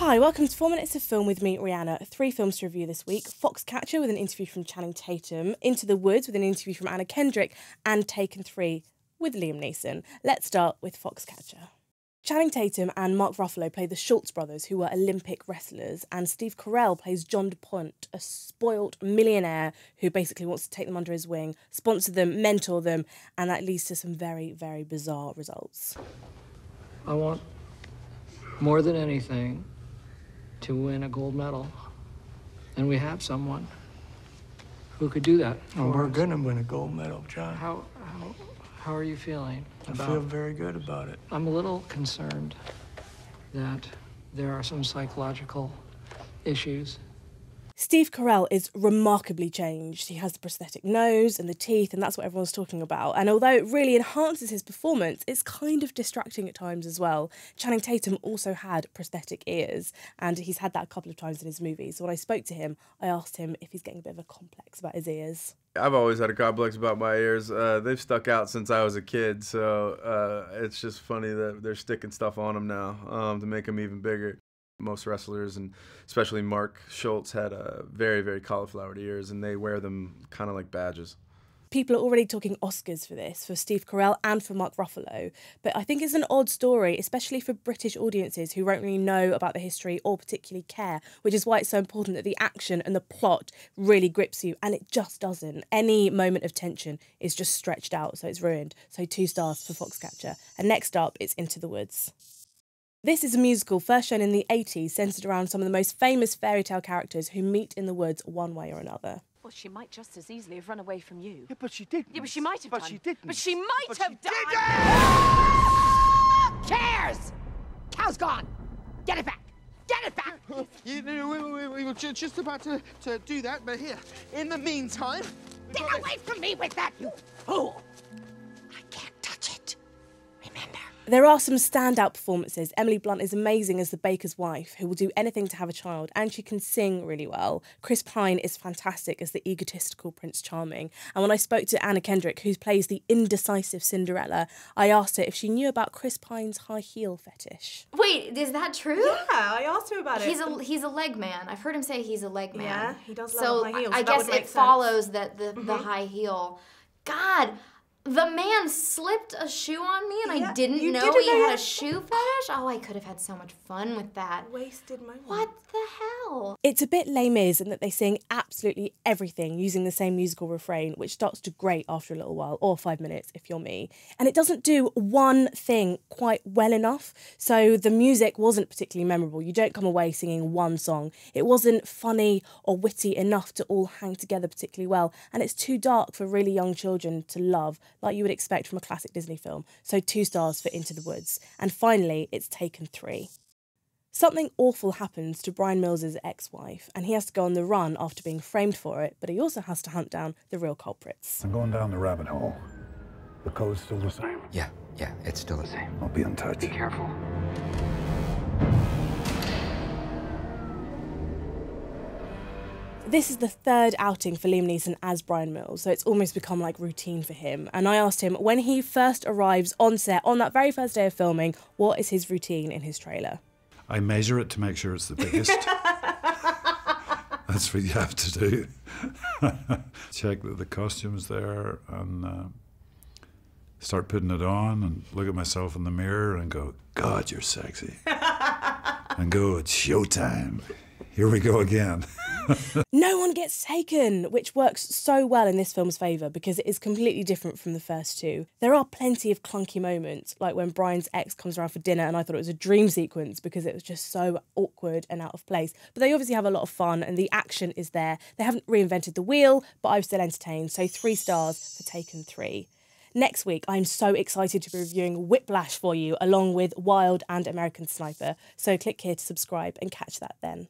Hi, welcome to 4 Minutes of Film with me, Rhianna. 3 films to review this week. Foxcatcher with an interview from Channing Tatum, Into the Woods with an interview from Anna Kendrick, and Taken 3 with Liam Neeson. Let's start with Foxcatcher. Channing Tatum and Mark Ruffalo play the Schultz brothers, who were Olympic wrestlers, and Steve Carell plays John DuPont, a spoilt millionaire who basically wants to take them under his wing, sponsor them, mentor them, and that leads to some very, very bizarre results. I want, more than anything, to win a gold medal. And we have someone who could do that. And we're gonna win a gold medal, John. How are you feeling about it? I feel very good about it. I'm a little concerned that there are some psychological issues. Steve Carell is remarkably changed. He has the prosthetic nose and the teeth, and that's what everyone's talking about. And although it really enhances his performance, it's kind of distracting at times as well. Channing Tatum also had prosthetic ears, and he's had that a couple of times in his movies. So when I spoke to him, I asked him if he's getting a bit of a complex about his ears. I've always had a complex about my ears. They've stuck out since I was a kid, so it's just funny that they're sticking stuff on them now to make them even bigger. Most wrestlers, and especially Mark Schultz, had very, very cauliflowered ears, and they wear them kind of like badges. People are already talking Oscars for this, for Steve Carell and for Mark Ruffalo. But I think it's an odd story, especially for British audiences who won't really know about the history or particularly care, which is why it's so important that the action and the plot really grips you, and it just doesn't. Any moment of tension is just stretched out, so it's ruined. So 2 stars for Foxcatcher. And next up, it's Into the Woods. This is a musical first shown in the 80s, centred around some of the most famous fairy tale characters who meet in the woods one way or another. Well, she might just as easily have run away from you. Yeah, but she didn't. Yeah, but she might have done. But she didn't. But she might But have she done. Who cares? Cow's gone. Get it back. Get it back. We were just about to do that, but here, in the meantime... Get away from me with that, you fool. I can't touch it. Remember. There are some standout performances. Emily Blunt is amazing as the baker's wife, who will do anything to have a child, and she can sing really well. Chris Pine is fantastic as the egotistical Prince Charming. And when I spoke to Anna Kendrick, who plays the indecisive Cinderella, I asked her if she knew about Chris Pine's high heel fetish. Wait, is that true? Yeah, I asked him about it. He's a leg man. I've heard him say he's a leg man. Yeah, he does love so high heels. I So that guess would make it sense. follows that the high heel. God, the man slipped a shoe on me, and I didn't you know didn't he know had he a shoe fetish. Oh, I could have had so much fun with that. Wasted moment. What the hell? It's a bit Les Mis in that they sing absolutely everything using the same musical refrain, which starts to grate after a little while, or 5 minutes if you're me. And it doesn't do one thing quite well enough, so the music wasn't particularly memorable. You don't come away singing one song. It wasn't funny or witty enough to all hang together particularly well, and it's too dark for really young children to love, like you would expect from a classic Disney film. So 2 stars for Into the Woods. And finally, it's Taken 3. Something awful happens to Brian Mills's ex-wife, and he has to go on the run after being framed for it, but he also has to hunt down the real culprits. I'm going down the rabbit hole. The code's still the same. Yeah, it's still the same. I'll be in touch. Be careful. This is the 3rd outing for Liam Neeson as Brian Mills, so it's almost become like routine for him. And I asked him, when he first arrives on set, on that very first day of filming, what is his routine in his trailer? I measure it to make sure it's the biggest. That's what you have to do. Check that the costume's there and start putting it on and look at myself in the mirror and go, God, you're sexy. And go, it's showtime. Here we go again. No one gets taken, which works so well in this film's favour because it is completely different from the first 2. There are plenty of clunky moments, like when Brian's ex comes around for dinner and I thought it was a dream sequence because it was just so awkward and out of place. But they obviously have a lot of fun and the action is there. They haven't reinvented the wheel, but I was still entertained, so 3 stars for Taken 3. Next week, I'm so excited to be reviewing Whiplash for you, along with Wild and American Sniper. So click here to subscribe and catch that then.